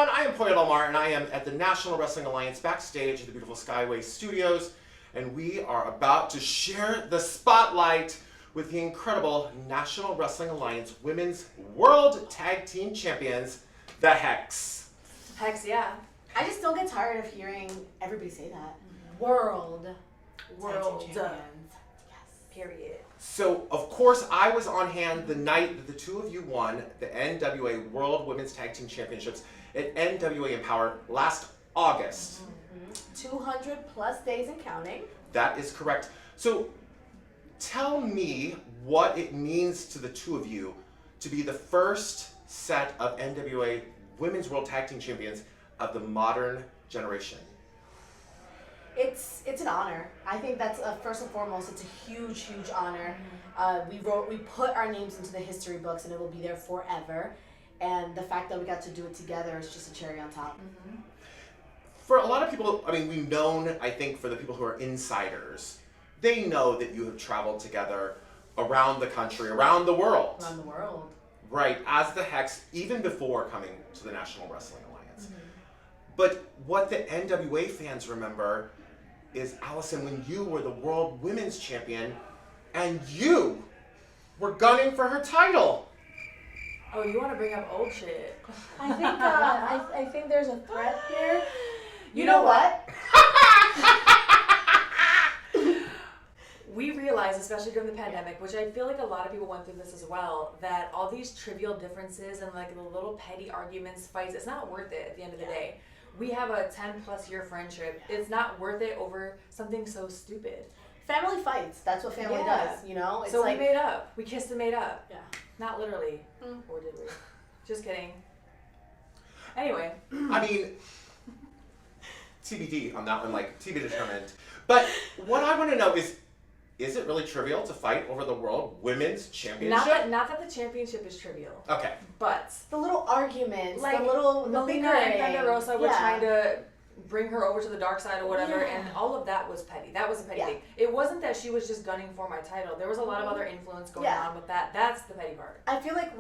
everyone. I am Pollo, and I am at the National Wrestling Alliance backstage at the beautiful Skyway Studios, and we are about to share the spotlight with the incredible National Wrestling Alliance Women's World Tag Team Champions, the Hex. Hex, yeah. I just don't get tired of hearing everybody say that. World World. Tag Team Champions. Yes. Period. So, of course, I was on hand the night that the two of you won the NWA World Women's Tag Team Championships at NWA Empower last August. 200 plus days and counting. That is correct. So, tell me what it means to the two of you to be the first set of NWA Women's World Tag Team Champions of the modern generation. It's an honor. I think that's first and foremost. It's a huge honor. We put our names into the history books, and it will be there forever. And the fact that we got to do it together is just a cherry on top. For a lot of people, I mean, we've known, I think, for the people who are insiders, they know that you have traveled together around the country, around the world. Around the world. Right, as the Hex, even before coming to the National Wrestling Alliance. But what the NWA fans remember is, Allysin, when you were the World Women's Champion and you were gunning for her title. Oh, you want to bring up old shit? I think I think there's a threat here. You know what? We realized, especially during the pandemic, which I feel like a lot of people went through this as well, that all these trivial differences and like the little petty arguments, fights, it's not worth it at the end of the day. We have a 10 plus year friendship. It's not worth it over something so stupid. Family fights. That's what family does, you know? It's so like, we made up. We kissed and made up. Yeah. Not literally. Or did we? Just kidding. Anyway. I mean, TBD on that one, like, to be determined. But what I want to know is it really trivial to fight over the World Women's Championship? Not that the championship is trivial. Okay. But the little arguments, like the Melina and Thunder Rosa were trying to bring her over to the dark side or whatever, and all of that was petty. That was a petty thing. It wasn't that she was just gunning for my title. There was a lot of other influence going on with that. That's the petty part. I feel like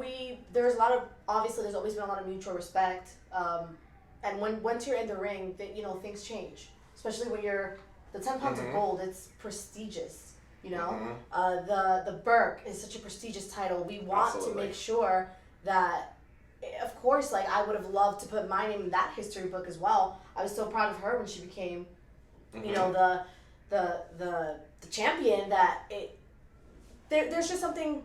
there's a lot of, obviously there's always been a lot of mutual respect, and once you're in the ring, things change. Especially when you're the 10 pounds of gold, it's prestigious. You know, the Burke is such a prestigious title. We want to make sure that, of course, like I would have loved to put my name in that history book as well. I was so proud of her when she became, the champion. That there's just something,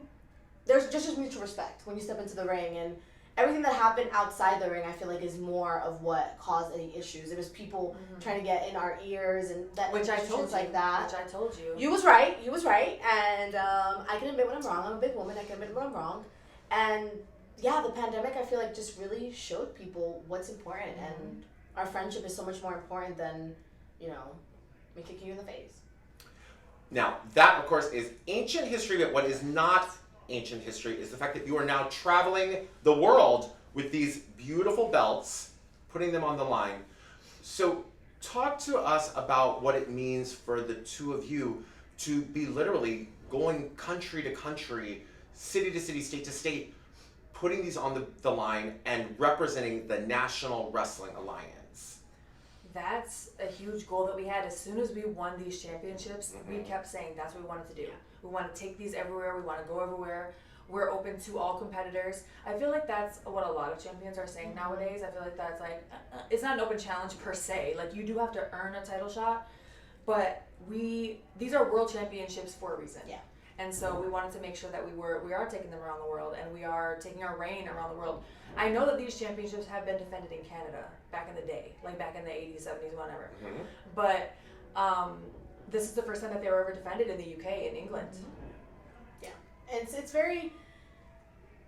there's just mutual respect when you step into the ring, and everything that happened outside the ring, I feel like, is more of what caused any issues. It was people trying to get in our ears and that, which I told you, like that. Which I told you. You was right, and I can admit when I'm wrong. I'm a big woman. I can admit when I'm wrong, and the pandemic, I feel like, just really showed people what's important, and our friendship is so much more important than me kicking you in the face. Now, that, of course, is ancient history, but what is not ancient history is the fact that you are now traveling the world with these beautiful belts, putting them on the line. So talk to us about what it means for the two of you to be literally going country to country, city to city, state to state, putting these on the line and representing the National Wrestling Alliance. That's a huge goal that we had. As soon as we won these championships, we kept saying that's what we wanted to do. We want to take these everywhere. We want to go everywhere. We're open to all competitors. I feel like that's what a lot of champions are saying nowadays. I feel like that's like, it's not an open challenge per se. Like, you do have to earn a title shot, but these are world championships for a reason. Yeah. And so we wanted to make sure that we are taking them around the world, and we are taking our reign around the world. I know that these championships have been defended in Canada back in the day, like back in the 80s, 70s, whatever. But this is the first time that they were ever defended in the UK, in England. Yeah. And it's very,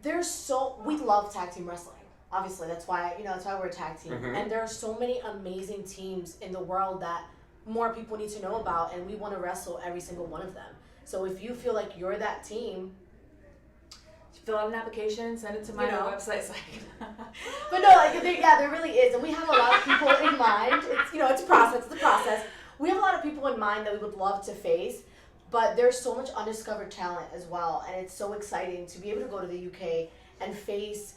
we love tag team wrestling. Obviously, that's why we're a tag team. And there are so many amazing teams in the world that more people need to know about, and we want to wrestle every single one of them. So if you feel like you're that team, fill out an application, send it to my website. But no, there really is, and we have a lot of people in mind. It's a process. It's a process. We have a lot of people in mind that we would love to face, but there's so much undiscovered talent as well, and it's so exciting to be able to go to the UK and face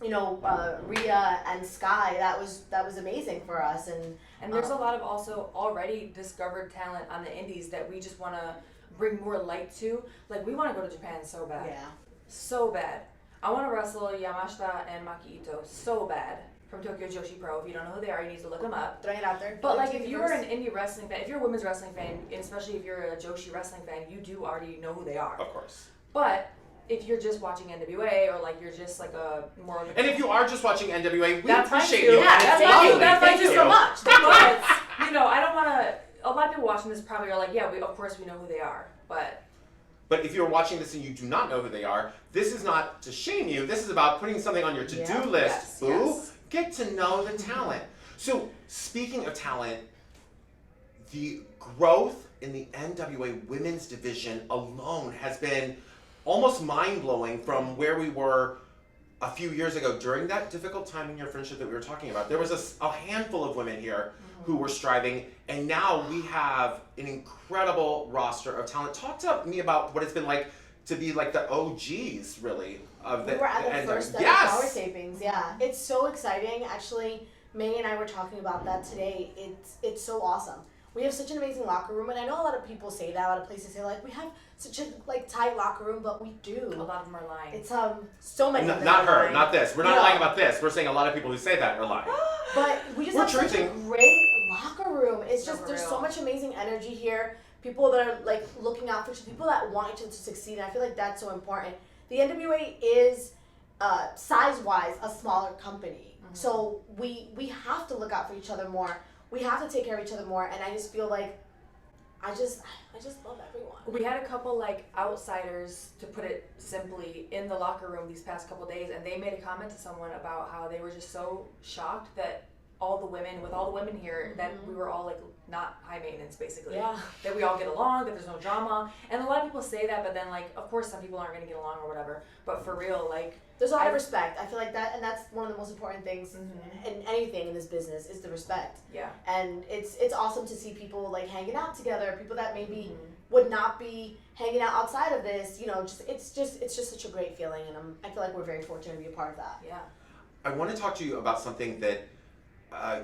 Rhea and Sky, that was amazing for us. And there's a lot of also already discovered talent on the indies that we just want to bring more light to. Like, we want to go to Japan so bad. Yeah. So bad. I want to wrestle Yamashita and Maki Ito so bad from Tokyo Joshi Pro. If you don't know who they are, you need to look them up. Throwing it out there. But like, if you're an indie wrestling fan, if you're a women's wrestling fan, and especially if you're a Joshi wrestling fan, you do already know who they are. Of course. But if you're just watching NWA, or like you're just like a more of a... And if you are just watching NWA, we That's appreciate fine you. too. and Yeah, it's that's fine lovely. too. That's Thank fine too you. so much. But, I don't want to... A lot of people watching this probably are like, yeah, of course we know who they are. But if you're watching this and you do not know who they are, this is not to shame you. This is about putting something on your to-do list. Yes, Boo. yes. Get to know the talent. So, speaking of talent, the growth in the NWA women's division alone has been almost mind-blowing from where we were a few years ago. During that difficult time in your friendship that we were talking about, there was a handful of women here who were striving, and now we have an incredible roster of talent. Talk to me about what it's been like to be like the OGs, really, of the We were at the NWA. first ever Yes! power tapings, yeah. It's so exciting. Actually, May and I were talking about that today. It's so awesome. We have such an amazing locker room, and I know a lot of people say that. A lot of places say like we have such a tight locker room, but we do. A lot of them are lying. It's so many. of them Not are her, lying. not this. We're not No. lying about this. We're saying a lot of people who say that are lying. But we just We're have such a truthing. great locker room. It's No, just for there's real. so much amazing energy here. People that are like looking out for each other, people that want each other to succeed. And I feel like that's so important. The NWA is size-wise a smaller company, so we have to look out for each other more. We have to take care of each other more, and I just feel like I just love everyone. We had a couple like outsiders, to put it simply, in the locker room these past couple days, and they made a comment to someone about how they were just so shocked that all the women here, that we were all like not high maintenance basically. Yeah. That we all get along, that there's no drama. And a lot of people say that, but then like, of course some people aren't gonna get along or whatever. But for real, like, There's a lot of respect. I feel like that, and that's one of the most important things Mhm. in anything in this business is the respect. yeah. And it's awesome to see people like hanging out together, people that maybe would not be hanging out outside of this. It's just such a great feeling, and I feel like we're very fortunate to be a part of that. Yeah. I want to talk to you about something that,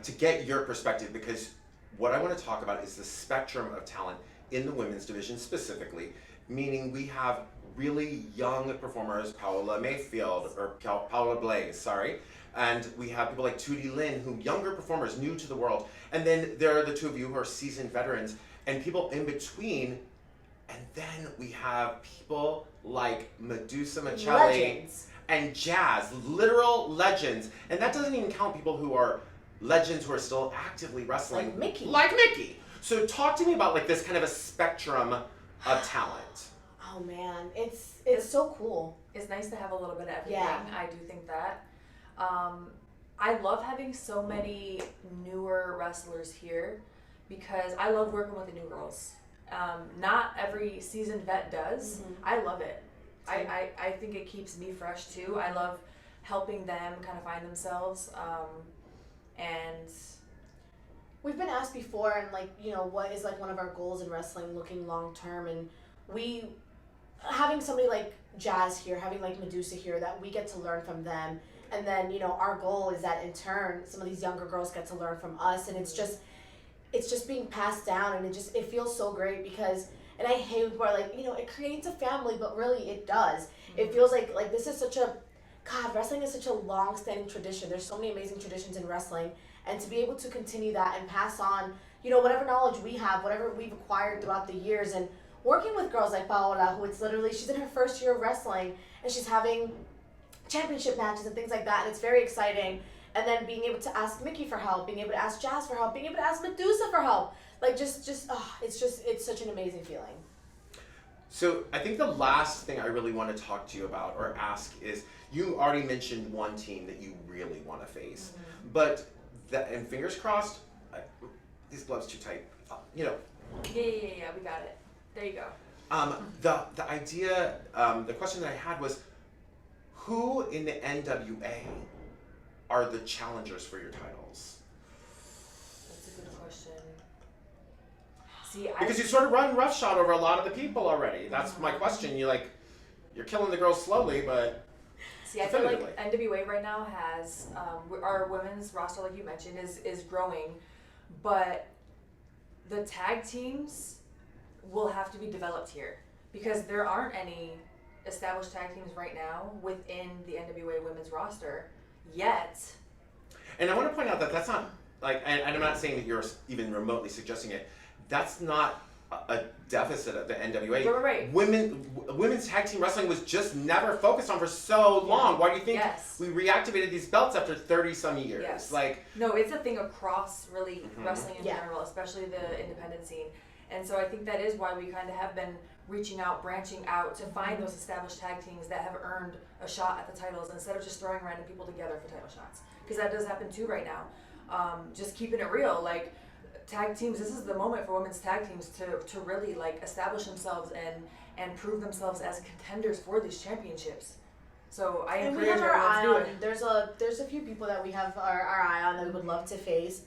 to get your perspective, because what I want to talk about is the spectrum of talent in the women's division specifically, meaning we have really young performers, Paola Blaze, sorry, and we have people like Tootie Lynn, who younger performers, new to the world, and then there are the two of you who are seasoned veterans, and people in between, and then we have people like Medusa Michelli Legends. and Jazz, literal legends, and that doesn't even count people who are legends who are still actively wrestling, Like Mickey. So talk to me about like this kind of a spectrum of talent. Oh man, it's so cool. It's nice to have a little bit of everything. Yeah. I do think that. I love having so many newer wrestlers here because I love working with the new girls. Not every seasoned vet does. I love it. I think it keeps me fresh too. I love helping them kind of find themselves. And We've been asked before, and what is like one of our goals in wrestling, looking long term, and we having somebody like Jazz here, having like Medusa here, that we get to learn from them, and then our goal is that in turn some of these younger girls get to learn from us, and it's just being passed down, and it feels so great because, and I hate when people are like, it creates a family, but really it does. It feels like this is such a, God, wrestling is such a long-standing tradition. There's so many amazing traditions in wrestling, and to be able to continue that and pass on, whatever knowledge we have, whatever we've acquired throughout the years, and working with girls like Paola, who she's in her first year of wrestling, and she's having championship matches and things like that, and it's very exciting. And then being able to ask Mickey for help, being able to ask Jazz for help, being able to ask Medusa for help, it's such an amazing feeling. So I think the last thing I really want to talk to you about or ask is, you already mentioned one team that you really want to face, but and fingers crossed, these gloves too tight, yeah, we got it. There you go. The idea, the question that I had was, who in the NWA are the challengers for your titles? That's a good question. See, Because you sort of run roughshod over a lot of the people already. That's my question. You're killing the girls slowly, but See, I feel like Definitively. NWA right now has our women's roster, like you mentioned, is growing, but the tag teams will have to be developed here because there aren't any established tag teams right now within the NWA women's roster yet. And I want to point out that that's not like, and I'm not saying that you're even remotely suggesting it. That's not a deficit of the NWA. Right. Women's tag team wrestling was just never focused on for so long. Why do you think we reactivated these belts after 30 some years? Yes. Like, no, it's a thing across really wrestling in general, especially the independent scene. And so I think that is why we kind of have been reaching out, branching out to find those established tag teams that have earned a shot at the titles instead of just throwing random people together for title shots. Because that does happen too right now. Just keeping it real, like tag teams, this is the moment for women's tag teams to really like establish themselves and prove themselves as contenders for these championships. So I encourage we have our everyone eye to do on. it. There's a few people that we have our eye on that we would love to face.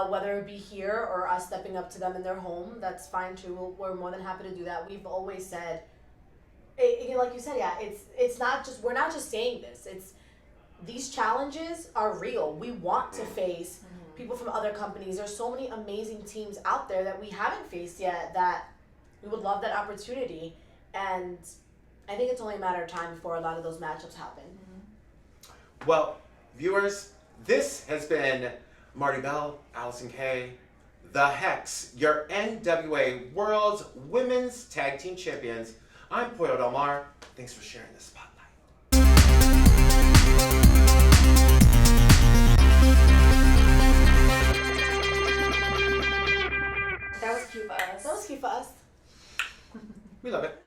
Whether it be here or us stepping up to them in their home, that's fine too. We're more than happy to do that. We've always said, like you said, it's not just, we're not just saying this. It's, these challenges are real. We want to face people from other companies. There's so many amazing teams out there that we haven't faced yet that we would love that opportunity. And I think it's only a matter of time before a lot of those matchups happen. well, viewers, this has been Marti Belle, Allysin Kay, the Hex, your NWA World's Women's Tag Team Champions. I'm Pollo Del Mar. Thanks for sharing the spotlight. That was cute for us. That was cute for us. We love it.